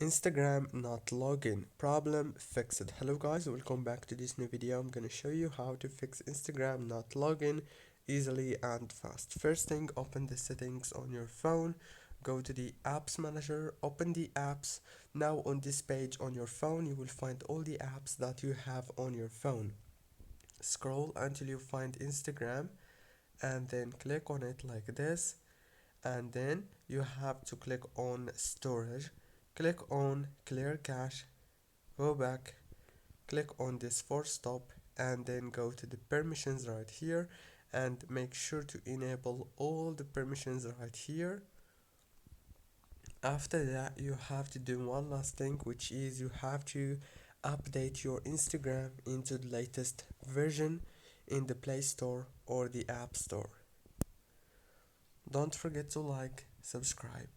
Instagram not login problem fixed. Hello guys, welcome back to this new video. I'm gonna show you how to fix Instagram not login easily and fast. First thing, open the settings on your phone, go to the apps manager, open the apps. Now on this page on your phone you will find all the apps that you have on your phone. Scroll until you find Instagram and then click on it like this, and then you have to click on storage, click on clear cache, go back, click on this force stop, and then go to the permissions right here and make sure to enable all the permissions right here. After that you have to do one last thing, which is you have to update your Instagram into the latest version in the Play Store or the App Store. Don't forget to like, subscribe.